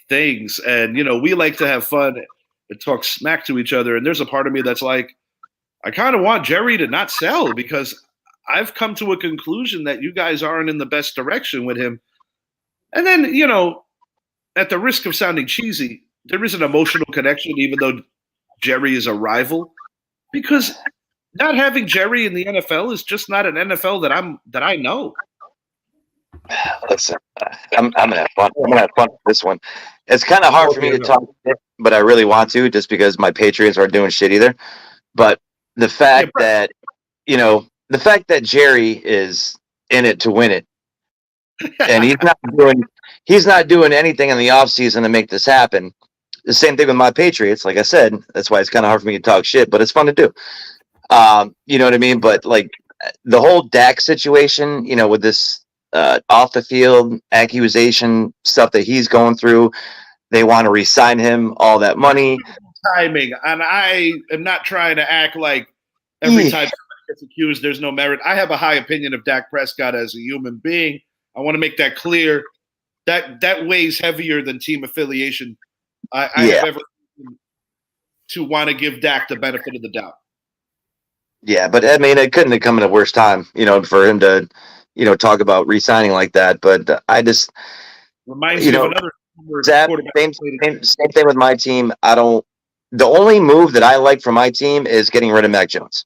things. And, you know, we like to have fun and talk smack to each other. And there's a part of me that's like, I kind of want Jerry to not sell because I've come to a conclusion that you guys aren't in the best direction with him. And then, you know, at the risk of sounding cheesy, there is an emotional connection, even though Jerry is a rival, because not having Jerry in the NFL is just not an NFL that I know. Listen, I'm gonna have fun. I'm gonna have fun with this one. It's kind of hard for me to talk, but I really want to, just because my Patriots aren't doing shit either. But the fact that, you know, the fact that Jerry is in it to win it, and he's not doing anything in the offseason to make this happen. The same thing with my Patriots. Like I said, that's why it's kind of hard for me to talk shit, but it's fun to do. You know what I mean? But like the whole Dak situation, you know, with this off the field accusation stuff that he's going through, they want to re-sign him, all that money. Timing, and I am not trying to act like every time somebody gets accused, there's no merit. I have a high opinion of Dak Prescott as a human being. I want to make that clear. That weighs heavier than team affiliation. I have ever to want to give Dak the benefit of the doubt. Yeah, but I mean, it couldn't have come at a worse time, you know, for him to, you know, talk about re-signing like that. But I just reminds me of another same thing with my team. The only move that I like for my team is getting rid of Mac Jones.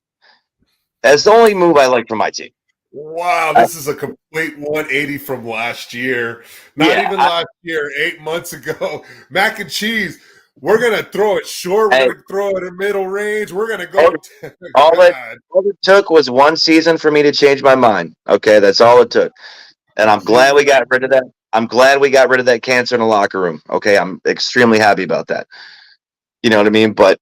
That's the only move I like for my team. Wow, this is a complete 180 from last year. Not even last year, 8 months ago. Mac and cheese. We're going to throw it short. We're going to throw it in middle range. We're going to go. All it took was one season for me to change my mind. Okay, that's all it took. And I'm glad we got rid of that. I'm glad we got rid of that cancer in the locker room. Okay, I'm extremely happy about that. You know what I mean? But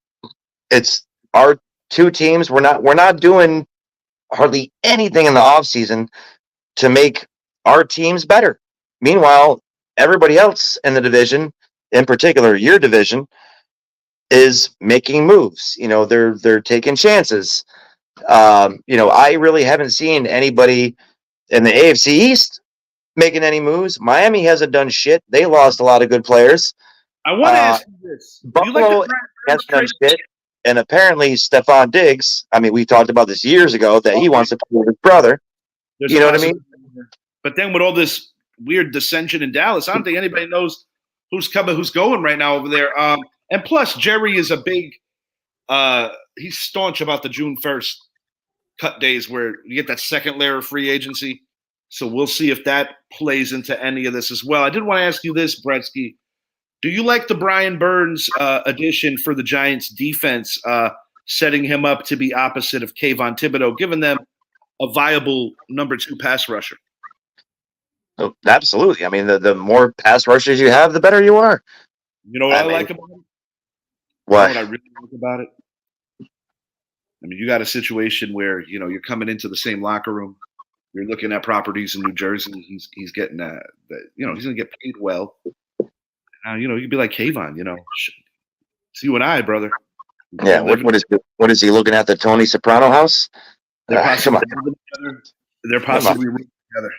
it's our two teams. We're not doing hardly anything in the offseason to make our teams better. Meanwhile, everybody else in the division, in particular your division, is making moves. They're taking chances. I really haven't seen anybody in the AFC East making any moves. Miami hasn't done shit. They lost a lot of good players. I want to ask you this. Do you like Buffalo the Brad hasn't done trade? shit. And apparently Stephon Diggs, I mean, we talked about this years ago that he wants to play with his brother. There's You a know what I mean? possibility. But then with all this weird dissension in Dallas, I don't think anybody knows who's coming, who's going right now over there. And plus, Jerry is a big he's staunch about the June 1st cut days where you get that second layer of free agency. So we'll see if that plays into any of this as well. I did want to ask you this, Bretsky. Do you like the Brian Burns addition for the Giants defense, setting him up to be opposite of Kayvon Thibodeau, giving them a viable number 2 pass rusher? Oh, absolutely. I mean, the more pass rushers you have, the better you are. You know what I like about it? What? You know what I really like about it? I mean, you got a situation where, you're coming into the same locker room. You're looking at properties in New Jersey. He's getting that, he's going to get paid well. Now, you'd be like Kayvon, it's you and I, brother. Yeah, what is he looking at, the Tony Soprano house? They're possibly, Come rooting together.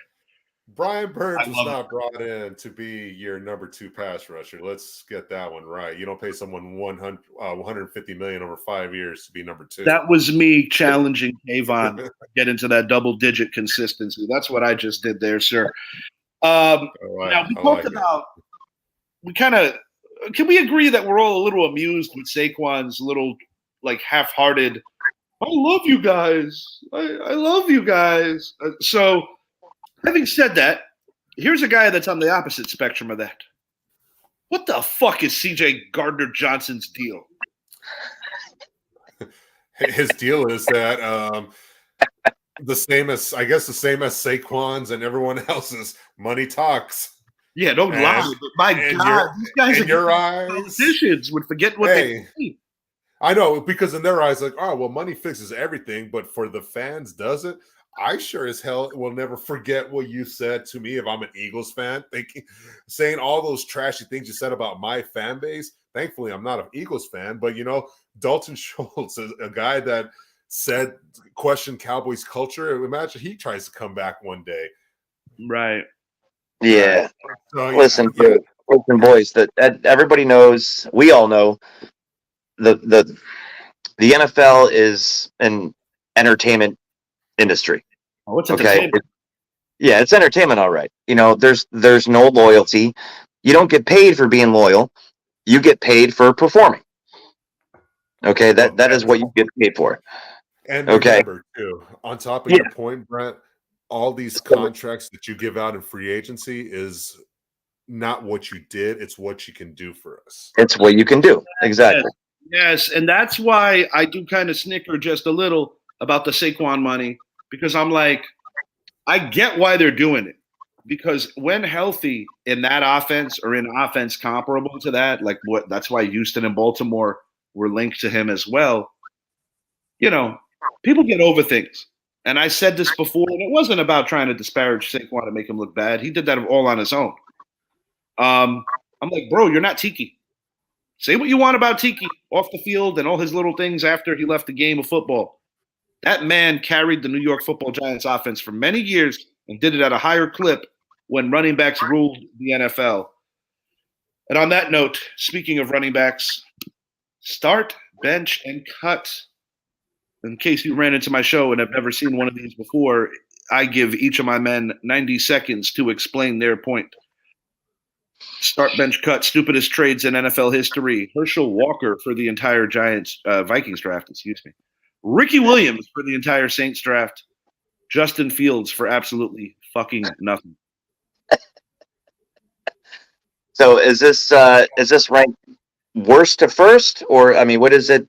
Brian Burns was not brought in to be your number 2 pass rusher. Let's get that one right. You don't pay someone $150 million over 5 years to be number 2. That was me challenging Kayvon to get into that double-digit consistency. That's what I just did there, sir. Now we talked about. Can we agree that we're all a little amused with Saquon's little half-hearted? I love you guys. I love you guys. So, having said that, here's a guy that's on the opposite spectrum of that. What the fuck is C.J. Gardner-Johnson's deal? His deal is that the same as Saquon's and everyone else's. Money talks. Yeah, don't lie. But my God, these guys in your eyes, politicians would forget what they see. I know, because in their eyes, money fixes everything, but for the fans, does it? I sure as hell will never forget what you said to me if I'm an Eagles fan, saying all those trashy things you said about my fan base. Thankfully, I'm not an Eagles fan, but Dalton Schultz is a guy that questioned Cowboys culture. Imagine he tries to come back one day. Right. Yeah. Listen, boys, that everybody knows, we all know, the NFL is an entertainment industry. Oh, it's entertainment. Okay. Yeah, it's entertainment, all right. There's no loyalty. You don't get paid for being loyal. You get paid for performing. Okay, that is what you get paid for. And remember, too, on top of your point, Brent, all these contracts that you give out in free agency is not what you did, it's what you can do for us. It's what you can do. Exactly. Yes, and that's why I do kind of snicker just a little about the Saquon money, because I'm like, I get why they're doing it. Because when healthy in that offense or in offense comparable to that, that's why Houston and Baltimore were linked to him as well. People get over things. And I said this before, and it wasn't about trying to disparage Saquon to make him look bad. He did that all on his own. I'm like, bro, you're not Tiki. Say what you want about Tiki off the field and all his little things after he left the game of football. That man carried the New York Football Giants offense for many years and did it at a higher clip when running backs ruled the NFL. And on that note, speaking of running backs, start, bench, and cut. In case you ran into my show and have never seen one of these before, I give each of my men 90 seconds to explain their point. Start, bench, cut, stupidest trades in NFL history. Herschel Walker for the entire Vikings draft, Ricky Williams for the entire Saints draft. Justin Fields for absolutely fucking nothing. So is this ranked worst to first, or what is it?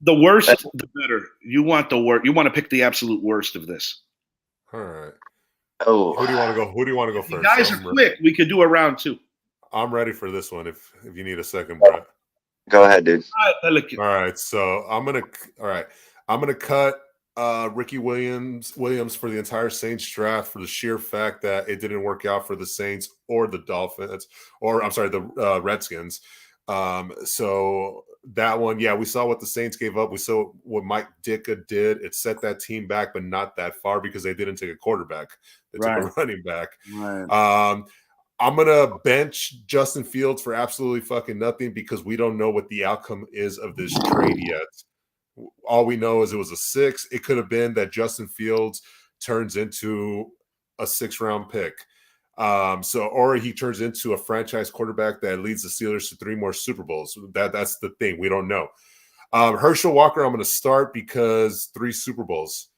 The worst, the better. You want the worst. You want to pick the absolute worst of this. All right. Oh, who do you want to go first? You guys are quick. We could do a round 2. I'm ready for this one. If you need a second, Brett. Go ahead, dude. All right. So I'm gonna cut Ricky Williams for the entire Saints draft for the sheer fact that it didn't work out for the Saints or the Dolphins, or I'm sorry, the Redskins. So that one, yeah, we saw what the Saints gave up. We saw what Mike Ditka did. It set that team back, but not that far because they didn't take a quarterback. They took a running back. Right. I'm going to bench Justin Fields for absolutely fucking nothing because we don't know what the outcome is of this trade yet. All we know is it was a 6. It could have been that Justin Fields turns into a 6th-round pick. Or he turns into a franchise quarterback that leads the Steelers to 3 more Super Bowls. That's the thing. We don't know. Herschel Walker, I'm going to start because 3 Super Bowls.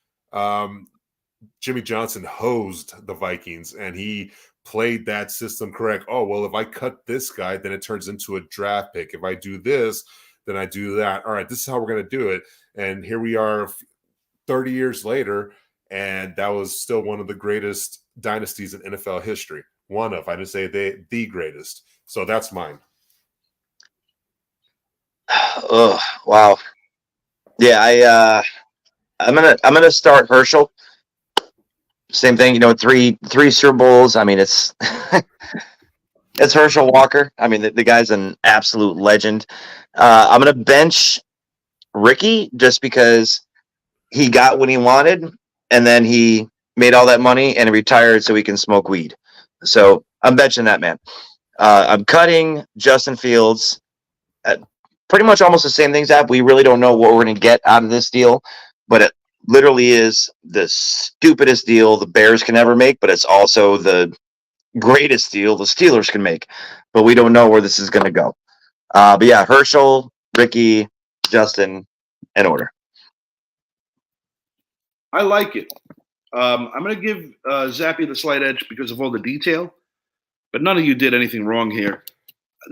Jimmy Johnson hosed the Vikings, and he played that system correct. Oh, well, if I cut this guy, then it turns into a draft pick. If I do this, then I do that. All right, this is how we're going to do it. And here we are 30 years later, and that was still one of the greatest dynasties in NFL history. One of, I didn't say the greatest. So that's mine. Oh, wow. Yeah, I'm gonna start Herschel. Same thing, 3 Super Bowls. I mean, it's it's Herschel Walker. I mean, the guy's an absolute legend. I'm gonna bench Ricky just because he got what he wanted, and then he made all that money and retired so he can smoke weed. So I'm benching that man. I'm cutting Justin Fields. Pretty much almost the same things. We really don't know what we're going to get out of this deal, but it literally is the stupidest deal the Bears can ever make, but it's also the greatest deal the Steelers can make. But we don't know where this is going to go. But yeah, Herschel, Ricky, Justin, in order. I like it. I'm going to give Zappy the slight edge because of all the detail, but none of you did anything wrong here.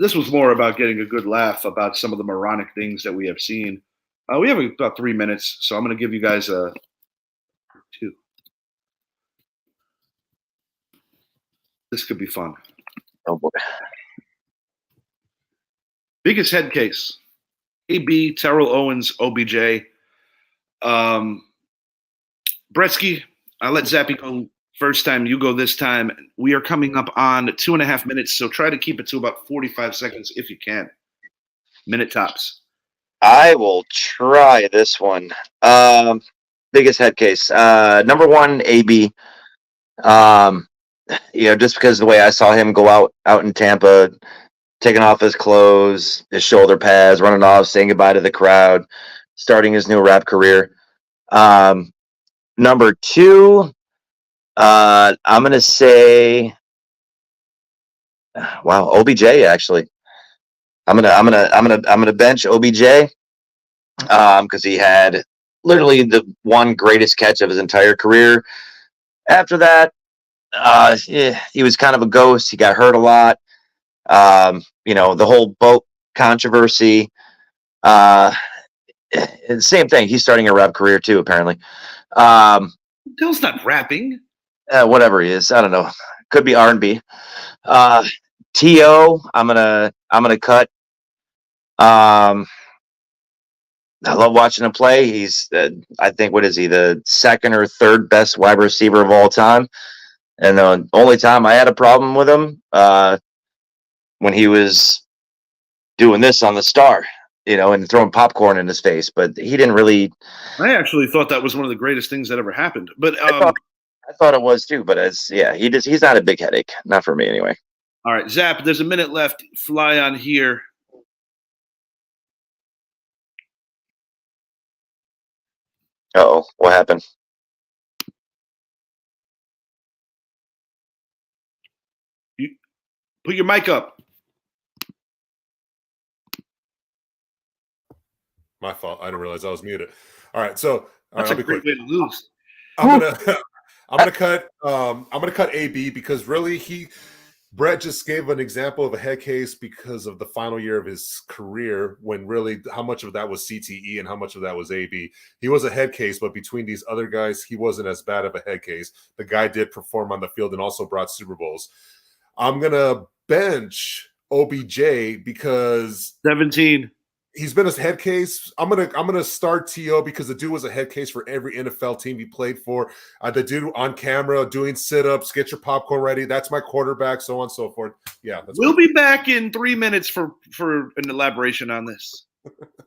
This was more about getting a good laugh about some of the moronic things that we have seen. We have about 3 minutes, so I'm going to give you guys a 2. This could be fun. Oh boy. Biggest head case. AB, Terrell Owens, OBJ. Bretsky, I'll let Zappy go first time. You go this time. We are coming up on 2.5 minutes, so try to keep it to about 45 seconds if you can. Minute tops. I will try this one. Biggest head case. Number 1, AB. Just because the way I saw him go out in Tampa, taking off his clothes, his shoulder pads, running off, saying goodbye to the crowd, starting his new rap career. Number 2, I'm gonna say, wow, OBJ actually. I'm gonna bench OBJ because he had literally the one greatest catch of his entire career. After that, he was kind of a ghost. He got hurt a lot. The whole boat controversy. Same thing. He's starting a rap career too, apparently. Dill's not rapping. Whatever he is, I don't know. Could be R&B. T.O. I'm gonna cut. I love watching him play. He's, I think, what is he, the 2nd or 3rd best wide receiver of all time? And the only time I had a problem with him when he was doing this on the Star, and throwing popcorn in his face. But he didn't really. I actually thought that was one of the greatest things that ever happened. But I thought it was too. But he's not a big headache. Not for me anyway. All right, Zap. There's a minute left. Fly on here. Uh-oh, what happened? Put your mic up. My fault. I didn't realize I was muted. All right, so That's a great way to lose. I'm gonna cut AB because really Brett just gave an example of a head case because of the final year of his career, when really how much of that was CTE and how much of that was AB. He was a head case, but between these other guys, he wasn't as bad of a head case. The guy did perform on the field and also brought Super Bowls. I'm going to bench OBJ because 17. He's been a head case. I'm gonna start T.O. because the dude was a head case for every NFL team he played for. The dude on camera doing sit-ups, get your popcorn ready. That's my quarterback, so on and so forth. Yeah, we'll be back in 3 minutes for an elaboration on this.